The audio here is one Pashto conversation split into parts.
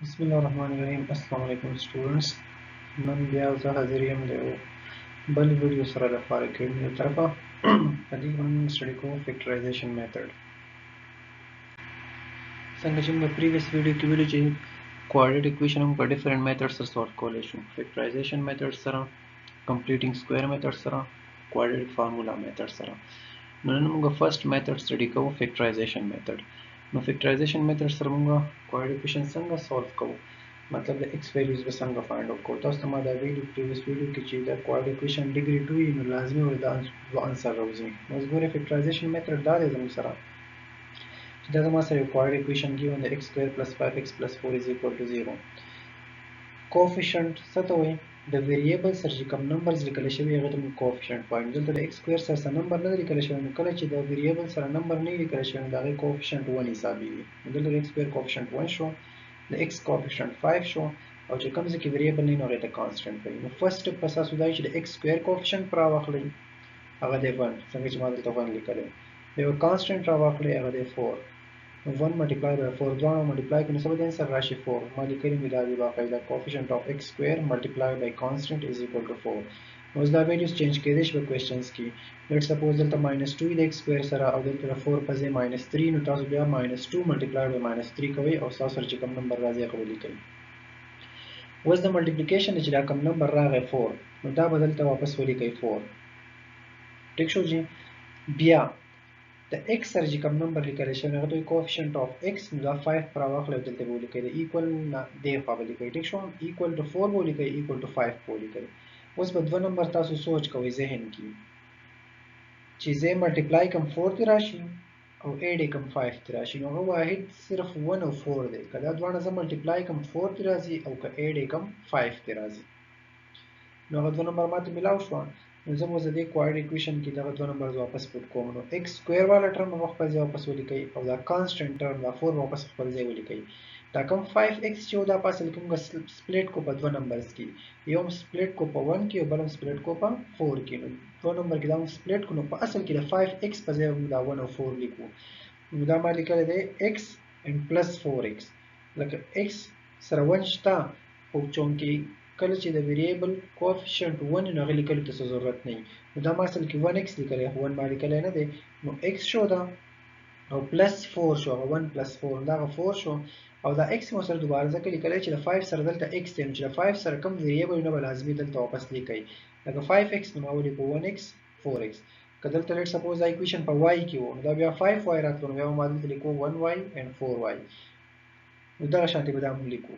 Bismillahirrahmanirrahim. Assalamu alaikum students. نن بیا زه حاضر یم د یو بل ویډیو سره د فار اکیډمي له طرفه په دې باندې موږ سټډي کوو فیکټرایزیشن میتھډ. څنګه چې موږ پریویس ویډیو کې ویلو چې کوارډینیټ اکویشن موږ په ډیفرنٹ میتھډ سره سولف کولی شو. فیکټرایزیشن میتھډ سره، کمپلیټینګ سکویر میتھډ سره، کوارډینیټ فارمولا میتھډ سره. نن موږ فرست میتھډ سټډي کوو فیکټرایزیشن میتھډ. نو فیکټرایزیشن میتھډ سره موږ کوارډینیټ اکویشن څنګه سولف کوو، مطلب د ایکس ویلیوز به څنګه فایند اوټ کوو. تاسو ته ما دا ویلي پریویس ویډیو کې چې د کوارډینیټ اکویشن ډیګري 2 وي نو لازمي وي دا دوه انسر راوځي. نو اوس ګورئ فیکټرایزیشن میتھډ دا دی زموږ سره چې دا زما سره یو کوارډینیټ اکویشن given د x square plus 5x plus 4 is equal to 0. کوفیشنټ څه ته وایي؟ د ویریبل سره چې کوم نمبرز لیکل شوي هغه ته موږ کوفیشنټ وایو. دلته د x square سره څه نمبر نه دی لیکل شوی، نو کله چې د ویریبل سره نمبر نه لیکل شوی نو د هغې کوفیشنټ 1 حسابېږي. نو دلته د x square کوفیشنټ 1 شو، د x کوفیشنټ 5 شو، او چې کوم ځای کې ویریبل نه وي نو هغې ته کانسټنټ وایي. نو فرست سټپ به ستاسو دا وي چې د x square کوفیشنټ په راواخلئ، هغه دی 1، څنګه چې ما دلته 1 لیکلی. د یو کانسټنټ راواخلئ، هغه دی 4. 1 multiplied by 4 دواړه ملټیپلای کړئ نو څه به د انسر راشي 4. ما لیکلي مې دا دي باقاعده کوفیشنټ آف x square multiplied by constant is equal to 4. نو اوس دا ویلیوز چینج کېدای شي په کوېسچنز کې. لیټ سپوز دلته ماینس 2 د x square سره او دلته د 4 په ځای ماینس 3، نو تاسو بیا ماینس 2 ملټیپلای by ماینس 3 کوئ او ستاسو سره چې کوم نمبر راځي هغه ولیکئ. اوس د ملټیپلیکیشن چې دا کوم نمبر راغی 4، نو دا به دلته واپس ولیکئ 4. ټیک شو جی. بیا د x سره چې کوم نمبر لیکل شوی هغه ته کوفیشنټ اف x، نو دا 5 پر راواخلئ او دلته به ولیکئ د ایکول نه دې خوا به لیکئ. ټیک شو. ایکول ټو 4 به ولیکئ، ایکول ټو 5 به ولیکئ. اوس به دوه نمبر تاسو سوچ کوئ ذهن کې چې زه ملټیپلای کوم 4 ته راشي او ایډ یې کوم 5 ته راشي، نو هغه واحد صرف 1 او 4 دی. که دا دواړه زه ملټیپلای کوم 4 ته راځي او که ایډ یې کوم 5 ته راځي، نو هغه دوه نمبر ماته میلاو شوه. نو زه به اوس د دې کوارډینیټ اکویشن کې دغه دوه نمبرز واپس پوټ کوم. نو ایکس سکویر والا ټرم به خپل ځای واپس ولیکئ او دا کانسټنټ ټرم دا 4 واپس خپل ځای ولیکئ. دا کوم 5x چې و دا په اصل کې موږ سپلیټ کو په دوه نمبرز کې، یو هم سپلیټ کو په 1 کې او بل هم سپلیټ کو په 4 کې. نو دوه نمبر کې دا هم سپلیټ کو، نو په اصل کې د 5x په ځای موږ دا 1 او 4 لیکو. نو دا ما لیکلی دی x and plus 4x. لکه x سره 1 شته خو چونکې کله چې د ویریبل کوفیشنټ 1 نو هغه لیکلو ته څه ضرورت نه وي، نو دا ما اصل کې 1x لیکلی، خو 1 ما لیکلی نه دی. نو x شو دا او پلس 4 شو، هغه 1 پلس 4 دا هغه 4 شو، او دا x مو سره دوباره ځکه لیکلی چې د 5 سره دلته x دی، نو چې د 5 سره کوم ویریبل نه به لازمي دلته واپس لیکئ. لکه 5x نو ما ولیکو 1x 4x. که دلته لیټ سپوز دا ایکویشن په y کې و نو دا بیا 5y راتلو، نو بیا به ما دلته لیکو 1y and 4y. نو دغه شانتې به دا موږ لیکو.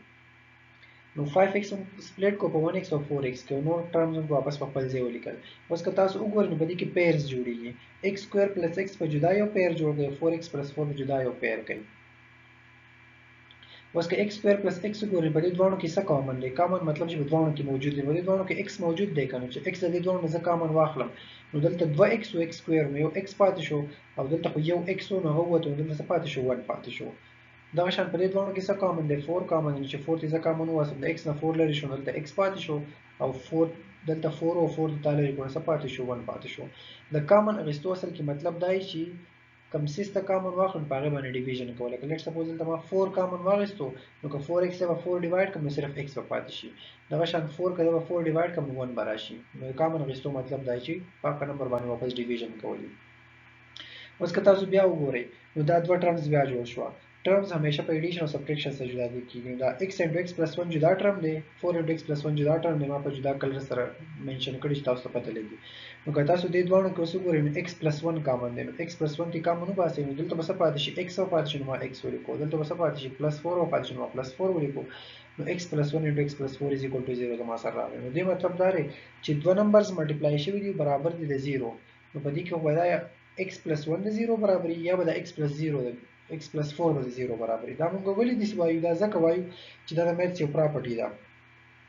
نو 5x هم سپلیټ کو په 1x او 4x کې، نور ټرمز هم واپس په خپل ځای ولیکل. اوس که تاسو وګورئ نو په دې کې پیرز جوړیږي. x سکویر پلس x په جدا یو پیر جوړ دی، 4x پلس 4 په جدا یو پیر کوي. اوس که x سکویر پلس x وګورئ په دې دواړو کې څه کامن دی؟ کامن مطلب چې په دواړو کې موجود دی. په دې دواړو کې x موجود دی که نه، چې x د دې دواړو نه زه کامن واخلم نو دلته 2x او x سکویر نو یو x پاتې شو، او دلته خو یو x و نو هغه ووتو، نو دلته څه پاتې شو؟ 1 پاتې شو. دغه شان په دې دواړو کې څه کامن دی؟ 4 کامن دی، چې 4 ته زه کامن وباسم د x نه 4 لرې شو، دلته x پاتې شو، او 4 دلته 4 او 4 دلته لرې کړو، څه پاتې شو؟ 1 پاتې شو. د کامن اخیستو اصل کې مطلب دا چې کوم سیس ته کامن واخلم په هغې باندې ډیویژن کوو. لکه لیټ سپوز دلته ما 4 کامن واخیستو، نو که 4x به 4 ډیوایډ کړم نو صرف x به پاتې شي. دغه شان 4 که به 4 ډیوایډ کړم نو 1 به راشي. نو کامن اخیستو مطلب دا چې پاکه نمبر باندې واپس ډیویژن کول. اوس که تاسو بیا وګورئ نو دا دوه ټرمز بیا جوړ شوه. ټرمز همیشه په ایډیشن او سبټریکشن سره جدا کیږي. دا x into x plus 1 جدا ټرم دی، 4 into x plus 1 جدا ټرم دی. ما په جدا کلر سره منشن کړی چې تاسو ته پته لګي. نو که تاسو دې دواړو کې اوس وګورئ نو x plus 1 کامن دی، نو x plus 1 کې کامن وباسئ نو دلته به څه پاتې شي؟ x او پاتې شي نو ما x ولیکو، دلته به څه پاتې شي؟ plus 4 او پاتې شي نو ما plus 4 ولیکو. نو x plus 1 into x plus 4 is equal to 0 زما سره راغلی. نو دې مطلب دا دی چې دوه نمبرز ملټیپلای شوي دي برابر دي د 0. نو په دې کې خو دا x plus 1 د 0 برابري، یا به د x plus 0 د x plus 4 به د 0 برابري. دا موږ ولې داسې وایو؟ دا ځکه وایو چې دا د میتھس یو پراپرټي ده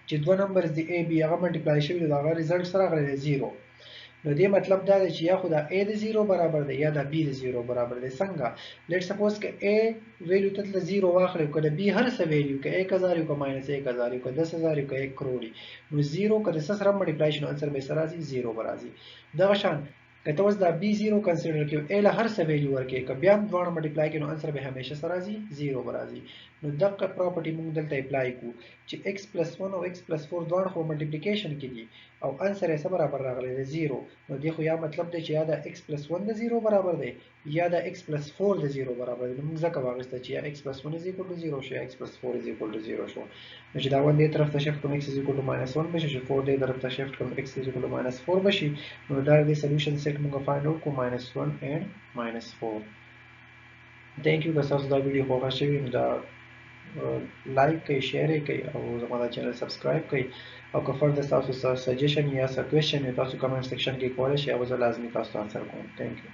چې دوه نمبرز دي a b هغه ملټیپلای شوي دي، د هغه ریزلټ څه راغلی دی؟ 0. نو دې مطلب دا دی چې یا خو دا a د 0 برابر دی یا دا b د 0 برابر دی. څنګه؟ لیټ سپوز که a ویلیو ته دلته 0 واخلئ، که د b هر څه ویلیو، که 1000 یو، که ماینس 1000 یو، که 10000 یو، که 1 کروڑ نو 0 که د څه سره ملټیپلای شي نو انسر به یې څه راځي؟ 0 به راځي. دغه شان کته اوس دا b0 کنسیډر کړو ا له هر څه ویلیو ورکې ک بیا هم دوه ملټیپلای کړو انسر به همیشه سره راځي 0 به راځي نو دغه پراپرټي موږ دلته اپلای کو چې x + 1 او x + 4 دوه خو ملټیپلیکیشن کې دي او انسر یې سره برابر راغلی دی 0 نو دی خو یا مطلب دی چې یا د x + 1 د 0 برابر دی یا د x + 4 د 0 برابر دی نو موږ ځکه واغسته چې یا x + 1 = 0 شو یا x + 4 = 0 شو نو چې دا ون دې طرف ته شفت کوم x = -1 بشي چې 4 دې طرف ته شفت کوم x = -4 بشي نو دا د سولوشن سیټ موږ فایند آوټ کو -1 and -4 تھینک یو که تاسو دا ویډیو خوښه شوي نو دا لایک کړئ شیر یې کړئ او زما دا چینل سبسکرایب کړئ او که فردر تاسو سجیشن یا کوېسچن تاسو کمنټ سیکشن کې کولای شئ او زه لازمي تاسو ته انسر کوم تھینک یو